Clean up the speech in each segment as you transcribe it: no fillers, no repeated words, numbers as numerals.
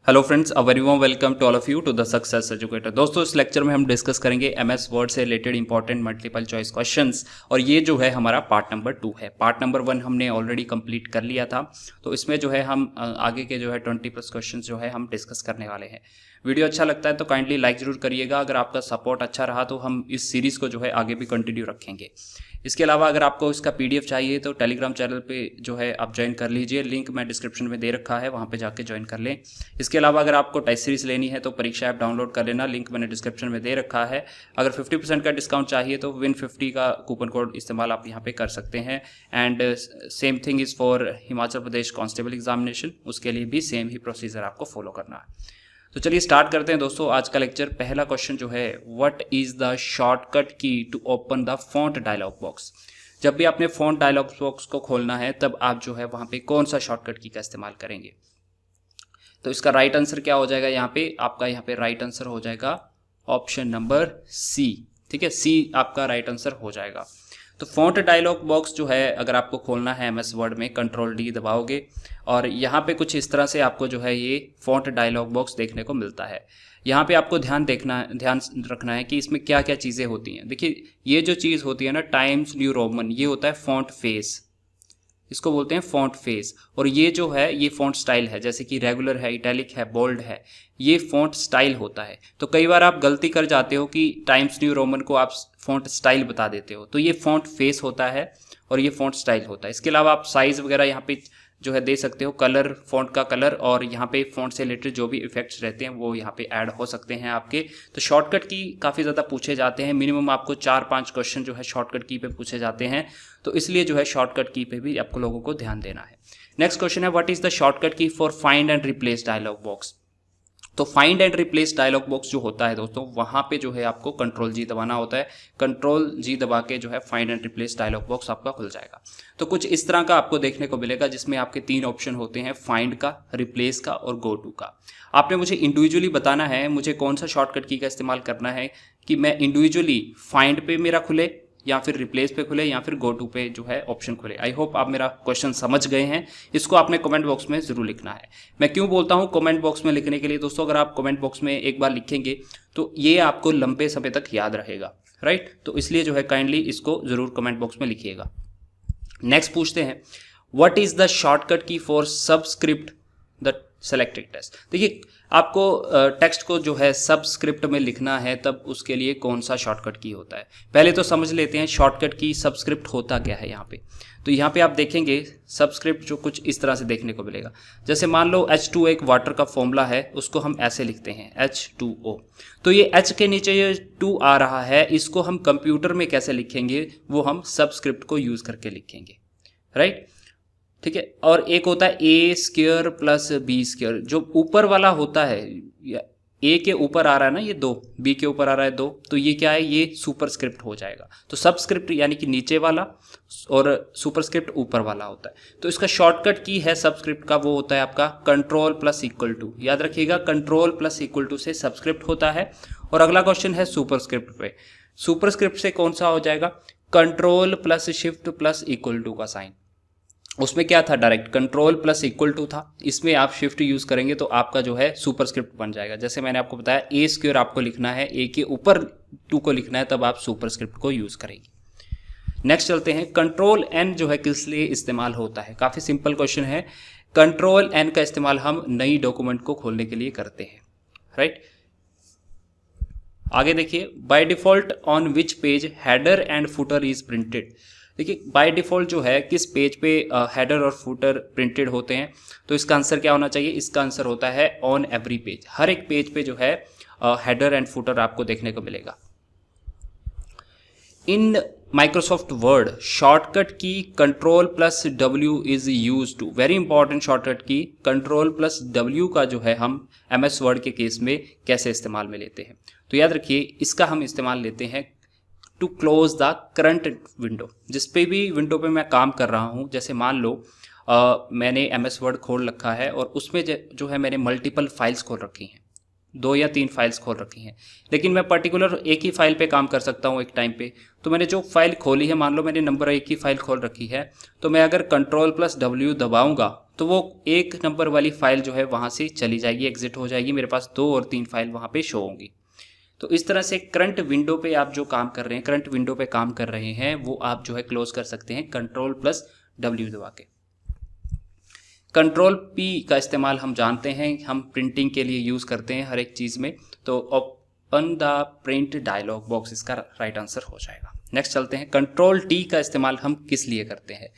Hello friends, a very warm welcome to all of you to the success educator. दोस्तों, इस lecture में हम discuss करेंगे MS Word से related important multiple choice questions. और ये जो है हमारा पार्ट नंबर 2 है। पार्ट नंबर 1 हमने ऑलरेडी कंप्लीट कर लिया था, तो इसमें जो है हम आगे के जो है 20+ क्वेश्चंस जो है हम डिस्कस करने वाले हैं। वीडियो अच्छा लगता है तो काइंडली लाइक जरूर करिएगा। अगर आपका सपोर्ट अच्छा रहा तो हम इस सीरीज़ को जो है आगे भी कंटिन्यू रखेंगे। इसके अलावा अगर आपको इसका पीडीएफ चाहिए तो टेलीग्राम चैनल पे जो है आप ज्वाइन कर लीजिए, लिंक मैं डिस्क्रिप्शन में दे रखा है, वहाँ पे जाके ज्वाइन कर लें। इसके अलावा अगर आपको टेस्ट सीरीज लेनी है तो परीक्षा ऐप डाउनलोड कर लेना, लिंक मैंने डिस्क्रिप्शन में दे रखा है। अगर 50% का डिस्काउंट चाहिए तो विन 50 का कूपन कोड इस्तेमाल आप यहाँ पे कर सकते हैं। And same thing is for Himachal Pradesh constable examination, उसके लिए भी सेम ही प्रोसीजर आपको फॉलो करना है। तो चलिए स्टार्ट करते हैं दोस्तों आज का लेक्चर। पहला क्वेश्चन जो है, what is the shortcut key to open the font dialog box. जब भी आपने फॉन्ट डायलॉग बॉक्स को खोलना है तब आप जो है वहां पे कौन सा शॉर्टकट की का इस्तेमाल करेंगे। तो इसका राइट आंसर क्या हो जाएगा, यहाँ पे आपका यहाँ पे राइट आंसर हो जाएगा ऑप्शन नंबर सी। ठीक है, सी आपका राइट आंसर हो जाएगा। तो फॉन्ट डायलॉग बॉक्स जो है अगर आपको खोलना है एमएस वर्ड में, Ctrl+D दबाओगे और यहाँ पे कुछ इस तरह से आपको जो है ये फॉन्ट डायलॉग बॉक्स देखने को मिलता है। यहाँ पे आपको ध्यान रखना है कि इसमें क्या क्या चीज़ें होती हैं। देखिए, ये जो चीज़ होती है ना, टाइम्स न्यू रोमन, ये होता है फॉन्ट फेस, इसको बोलते हैं फॉन्ट फेस। और ये जो है ये फॉन्ट स्टाइल है, जैसे कि रेगुलर है, इटैलिक है, बोल्ड है, ये फॉन्ट स्टाइल होता है। तो कई बार आप गलती कर जाते हो कि टाइम्स न्यू रोमन को आप फॉन्ट स्टाइल बता देते हो, तो ये फॉन्ट फेस होता है और ये फॉन्ट स्टाइल होता है। इसके अलावा आप साइज वगैरह यहाँ पे जो है दे सकते हो, कलर, फॉन्ट का कलर, और यहाँ पे फॉन्ट से रिलेटेड जो भी इफेक्ट्स रहते हैं वो यहाँ पे ऐड हो सकते हैं आपके। तो शॉर्टकट की काफ़ी ज़्यादा पूछे जाते हैं, मिनिमम आपको 4-5 क्वेश्चन जो है शॉर्टकट की पे पूछे जाते हैं, तो इसलिए जो है शॉर्टकट की पे भी आपको लोगों को ध्यान देना है। नेक्स्ट क्वेश्चन है, what is the shortcut key for find and replace dialog box. तो find and replace dialog box जो होता है दोस्तों, वहां पे जो है आपको Ctrl+G दबाना होता है। Ctrl+G दबा के जो है find and replace dialog box आपका खुल जाएगा। तो कुछ इस तरह का आपको देखने को मिलेगा, जिसमें आपके 3 ऑप्शन होते हैं, फाइंड का, रिप्लेस का और गो टू का। आपने मुझे इंडिविजुअली बताना है मुझे कौन सा शॉर्टकट की का इस्तेमाल करना है, कि मैं इंडिविजुअली फाइंड पे मेरा खुले या फिर रिप्लेस पे खुले या फिर गो टू पे जो है ऑप्शन खुले। आई होप आप मेरा क्वेश्चन समझ गए हैं। इसको आपने कमेंट बॉक्स में जरूर लिखना है। मैं क्यों बोलता हूं कमेंट बॉक्स में लिखने के लिए दोस्तों, अगर आप कमेंट बॉक्स में एक बार लिखेंगे तो ये आपको लंबे समय तक याद रहेगा, राइट। तो इसलिए जो है काइंडली इसको जरूर कमेंट बॉक्स में लिखिएगा। नेक्स्ट पूछते हैं, what is the shortcut key for subscript the selected text. देखिए, आपको टेक्स्ट को जो है सबस्क्रिप्ट में लिखना है तब उसके लिए कौन सा शॉर्टकट की होता है। पहले तो समझ लेते हैं शॉर्टकट की सबस्क्रिप्ट होता क्या है यहाँ पे। तो यहाँ पे आप देखेंगे सबस्क्रिप्ट जो कुछ इस तरह से देखने को मिलेगा। जैसे मान लो H2 एक वाटर का फॉर्मूला है, उसको हम ऐसे लिखते हैं H2O। तो ये H के नीचे ये 2 आ रहा है, इसको हम कंप्यूटर में कैसे लिखेंगे, वो हम सबस्क्रिप्ट को यूज करके लिखेंगे, राइट। ठीक है, और एक होता है A² प्लस B², जो ऊपर वाला होता है, ए के ऊपर आ रहा है ना ये 2, बी के ऊपर आ रहा है 2, तो ये क्या है, ये सुपरस्क्रिप्ट हो जाएगा। तो सबस्क्रिप्ट यानी कि नीचे वाला और सुपरस्क्रिप्ट ऊपर वाला होता है। तो इसका शॉर्टकट की है सबस्क्रिप्ट का, वो होता है आपका Ctrl+=। याद रखिएगा, Ctrl+= से सबस्क्रिप्ट होता है। और अगला क्वेश्चन है सुपरस्क्रिप्ट पे। सुपरस्क्रिप्ट से कौन सा हो जाएगा, Ctrl+Shift+= का साइन। उसमें क्या था, डायरेक्ट Ctrl+= था, इसमें आप शिफ्ट यूज करेंगे तो आपका जो है सुपरस्क्रिप्ट बन जाएगा। जैसे मैंने आपको बताया A² आपको लिखना है, ए के ऊपर 2 को लिखना है, तब आप सुपरस्क्रिप्ट को यूज करेंगे। नेक्स्ट चलते हैं, Ctrl+N जो है किस लिए इस्तेमाल होता है। काफी सिंपल क्वेश्चन है। Ctrl+N का इस्तेमाल हम नई डॉक्यूमेंट को खोलने के लिए करते हैं, राइट। आगे देखिए, by default on which page header and footer is printed. देखिए, बाय डिफॉल्ट जो है किस पेज पे हेडर और फुटर प्रिंटेड होते हैं। तो इसका आंसर क्या होना चाहिए, इसका आंसर होता है ऑन एवरी पेज। हर एक पेज पे जो है हेडर एंड फुटर आपको देखने को मिलेगा। In Microsoft word shortcut key Ctrl+W is use to. Very important shortcut key Ctrl+W का जो है हम एमएस वर्ड के केस में कैसे इस्तेमाल में लेते हैं। तो याद रखिए, इसका हम इस्तेमाल लेते हैं to close the current window. जिस पे भी विंडो पे मैं काम कर रहा हूँ, जैसे मान लो मैंने एमएस वर्ड खोल रखा है और उसमें जो है मैंने मल्टीपल फाइल्स खोल रखी हैं, 2 या 3 फाइल्स खोल रखी हैं, लेकिन मैं पर्टिकुलर एक ही फाइल पे काम कर सकता हूँ एक टाइम पे। तो मैंने जो फाइल खोली है, मान लो मैंने नंबर 1 की फाइल खोल रखी है, तो मैं अगर Ctrl+W दबाऊंगा तो वो 1 नंबर वाली फाइल जो है वहाँ से चली जाएगी, एग्जिट हो जाएगी, मेरे पास 2 और 3 फाइल वहाँ पे शो होंगी। तो इस तरह से करंट विंडो पे आप जो काम कर रहे हैं, करंट विंडो पे काम कर रहे हैं, वो आप जो है क्लोज कर सकते हैं Ctrl+W दबा के। Ctrl+P का इस्तेमाल हम जानते हैं, हम प्रिंटिंग के लिए यूज़ करते हैं हर एक चीज़ में। तो open the print dialogue box इसका राइट आंसर हो जाएगा। नेक्स्ट चलते हैं, Ctrl+T का इस्तेमाल हम किस लिए करते हैं।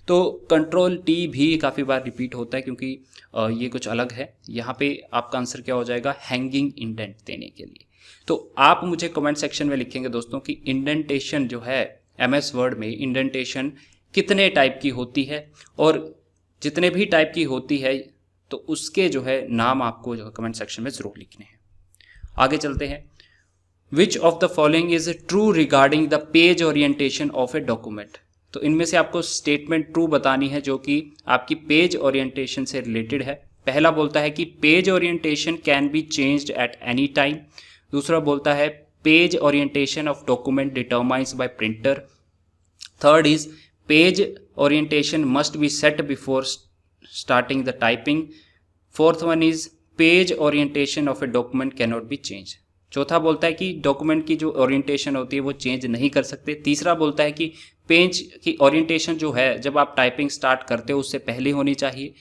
तो Ctrl+T भी काफ़ी बार रिपीट होता है क्योंकि ये कुछ अलग है। यहाँ पे आपका आंसर क्या हो जाएगा, हैंगिंग इंडेंट देने के लिए। तो आप मुझे कमेंट सेक्शन में लिखेंगे दोस्तों कि इंडेंटेशन जो है MS वर्ड में इंडेंटेशन कितने टाइप की होती है, और जितने भी टाइप की होती है तो उसके जो है नाम आपको जो है कमेंट सेक्शन में ज़रूर लिखने हैं। आगे चलते हैं, विच of the following is true regarding the page orientation of a document. तो इनमें से आपको स्टेटमेंट ट्रू बतानी है जो कि आपकी पेज ओरिएंटेशन से रिलेटेड है। पहला बोलता है कि page orientation can be changed at any time. दूसरा बोलता है page orientation of document determines by printer. Third is page orientation must be set before starting the typing. Fourth one is page orientation of a document cannot be changed. चौथा बोलता है कि document की जो orientation होती है वो change नहीं कर सकते। तीसरा बोलता है कि पेज की ओरिएंटेशन जो है जब आप टाइपिंग स्टार्ट करते हो उससे पहले होनी चाहिए।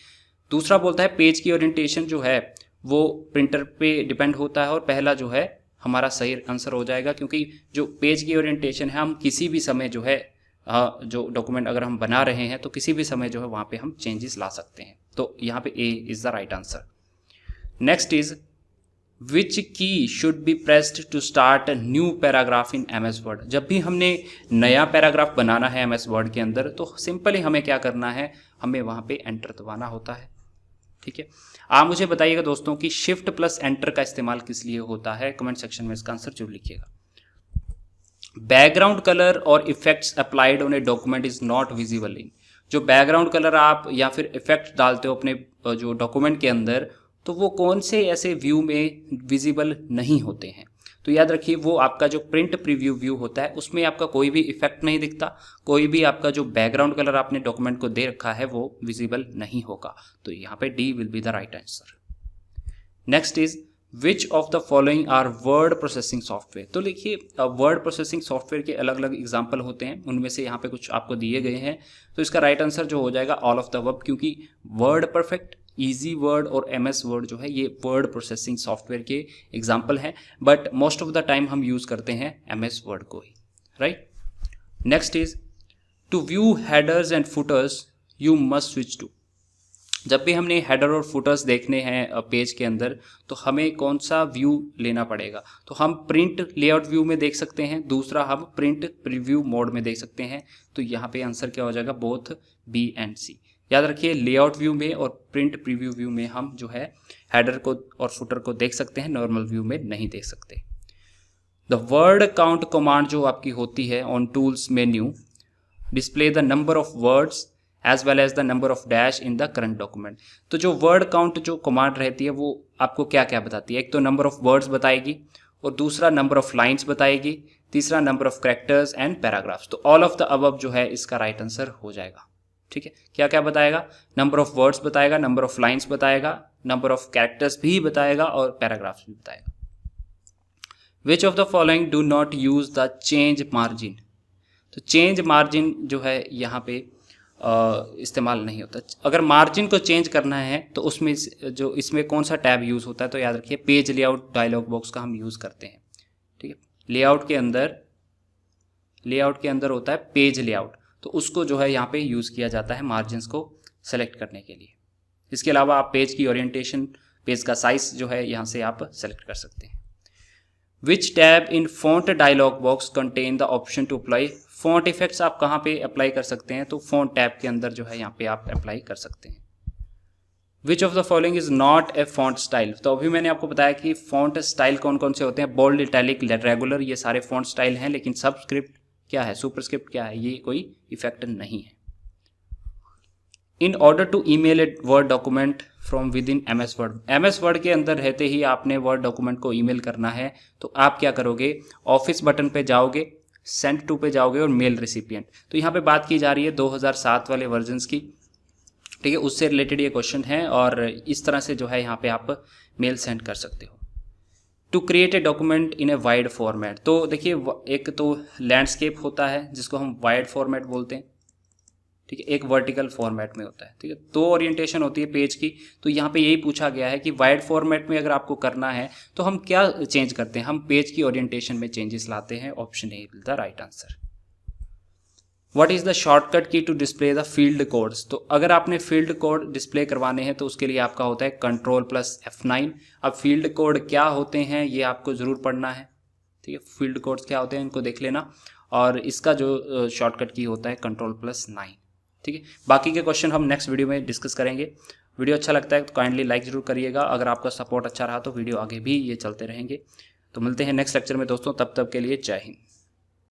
दूसरा बोलता है पेज की ओरिएंटेशन जो है वो प्रिंटर पे डिपेंड होता है, और पहला जो है हमारा सही आंसर हो जाएगा, क्योंकि जो पेज की ओरिएंटेशन है हम किसी भी समय जो है जो डॉक्यूमेंट अगर हम बना रहे हैं तो किसी भी समय जो है वहाँ पे हम चेंजेस ला सकते हैं। तो यहाँ पे A is the right answer. Next is which key should be pressed to start a new paragraph in MS word. जब भी हमने नया पैराग्राफ बनाना है MS वर्ड के अंदर तो सिंपली हमें क्या करना है, हमें वहाँ पे एंटर दबाना होता है। ठीक है, आप मुझे बताइएगा दोस्तों कि Shift+Enter का इस्तेमाल किस लिए होता है, कमेंट सेक्शन में इसका आंसर जरूर लिखिएगा। बैकग्राउंड कलर और effects applied on a document is not visible in. जो बैकग्राउंड कलर आप या फिर इफेक्ट डालते हो अपने जो डॉक्यूमेंट के अंदर, तो वो कौन से ऐसे व्यू में विजिबल नहीं होते हैं। तो याद रखिए वो आपका जो प्रिंट प्रीव्यू व्यू होता है उसमें आपका कोई भी इफेक्ट नहीं दिखता, कोई भी आपका जो बैकग्राउंड कलर आपने डॉक्यूमेंट को दे रखा है वो विजिबल नहीं होगा। तो यहाँ पे D will be the right answer. Next is which of the following are word processing software. तो देखिए वर्ड प्रोसेसिंग सॉफ्टवेयर के अलग अलग एग्जाम्पल होते हैं, उनमें से यहाँ पे कुछ आपको दिए गए हैं। तो इसका राइट आंसर जो हो जाएगा ऑल ऑफ द अबव, क्योंकि वर्ड परफेक्ट, इजी वर्ड और MS वर्ड जो है ये वर्ड प्रोसेसिंग सॉफ्टवेयर के एग्जाम्पल हैं, but most of the time हम यूज़ करते हैं MS वर्ड को ही, right. Next is to view headers and footers you must switch to. जब भी हमने हेडर और फुटर्स देखने हैं पेज के अंदर तो हमें कौन सा व्यू लेना पड़ेगा। तो हम प्रिंट लेआउट व्यू में देख सकते हैं, दूसरा हम प्रिंट प्रीव्यू मोड में देख सकते हैं। तो यहाँ पे आंसर क्या हो जाएगा, बोथ B एंड C। याद रखिए लेआउट व्यू में और प्रिंट प्रीव्यू व्यू में हम जो है हेडर को और फुटर को देख सकते हैं, नॉर्मल व्यू में नहीं देख सकते। द वर्ड काउंट कमांड जो आपकी होती है on tools menu display the number of words as well as the number of dash in the current document. तो जो वर्ड काउंट जो कमांड रहती है वो आपको क्या क्या बताती है, एक तो नंबर ऑफ वर्ड्स बताएगी, और दूसरा नंबर ऑफ लाइन्स बताएगी, तीसरा number of characters and paragraphs. तो ऑल ऑफ द अबव जो है इसका राइट आंसर हो जाएगा। ठीक है, क्या क्या बताएगा, नंबर ऑफ वर्ड्स बताएगा, नंबर ऑफ लाइन्स बताएगा, नंबर ऑफ कैरेक्टर्स भी बताएगा और पैराग्राफ्स भी बताएगा। विच of the following do not use the change margin. तो चेंज मार्जिन जो है यहाँ पे इस्तेमाल नहीं होता। अगर मार्जिन को चेंज करना है तो उसमें जो इसमें कौन सा टैब यूज़ होता है, तो याद रखिए पेज लेआउट डायलॉग बॉक्स का हम यूज़ करते हैं। ठीक है, लेआउट के अंदर होता है पेज लेआउट, तो उसको जो है यहाँ पे यूज़ किया जाता है मार्जिन्स को सेलेक्ट करने के लिए। इसके अलावा आप पेज की ओरिएंटेशन, पेज का साइज जो है यहाँ से आप सेलेक्ट कर सकते हैं। Which tab in font dialog box contain the option to apply font effects. आप कहाँ पे अप्लाई कर सकते हैं, तो फॉन्ट टैब के अंदर जो है यहाँ पे आप अप्लाई कर सकते हैं। विच of the following is not a font style. तो अभी मैंने आपको बताया कि फॉन्ट स्टाइल कौन कौन से होते हैं, बोल्ड, इटैलिक, रेगुलर, ये सारे फॉन्ट स्टाइल हैं, लेकिन सबस्क्रिप्ट क्या है, सुपरस्क्रिप्ट क्या है, ये कोई इफेक्ट नहीं है। In order to email a Word document from within M S Word, M S Word के अंदर रहते ही आपने वर्ड डॉक्यूमेंट को ईमेल करना है, तो आप क्या करोगे, ऑफिस बटन पे जाओगे, सेंड टू पे जाओगे और मेल रिसिपिएंट। तो यहाँ पे बात की जा रही है 2007 वाले वर्जन्स की, ठीक है, उससे रिलेटेड ये क्वेश्चन है और इस तरह से जो है यहाँ पे आप मेल सेंड कर सकते हो। To create a document in a wide format, तो देखिए एक तो लैंडस्केप होता है जिसको हम वाइड फॉर्मेट बोलते हैं, ठीक है, एक वर्टिकल फॉर्मेट में होता है, ठीक है, दो ओरिएंटेशन होती है पेज की। तो यहाँ पे यही पूछा गया है कि वाइड फॉर्मेट में अगर आपको करना है तो हम क्या चेंज करते हैं, हम पेज की ओरिएंटेशन में चेंजेस लाते हैं। Option A is the right answer. What is the shortcut key to display the field codes, तो अगर आपने फील्ड कोड डिस्प्ले करवाने हैं तो उसके लिए आपका होता है Ctrl+F9। अब फील्ड कोड क्या होते हैं ये आपको जरूर पढ़ना है, ठीक है, फील्ड कोड्स क्या होते हैं इनको देख लेना, और इसका जो शॉर्टकट की होता है Ctrl+9, ठीक है। बाकी के क्वेश्चन हम नेक्स्ट वीडियो में डिस्कस करेंगे। वीडियो अच्छा लगता है तो काइंडली लाइक जरूर करिएगा, अगर आपका सपोर्ट अच्छा रहा तो वीडियो आगे भी ये चलते रहेंगे। तो मिलते हैं नेक्स्ट लेक्चर में दोस्तों, तब तक के लिए जय हिंद।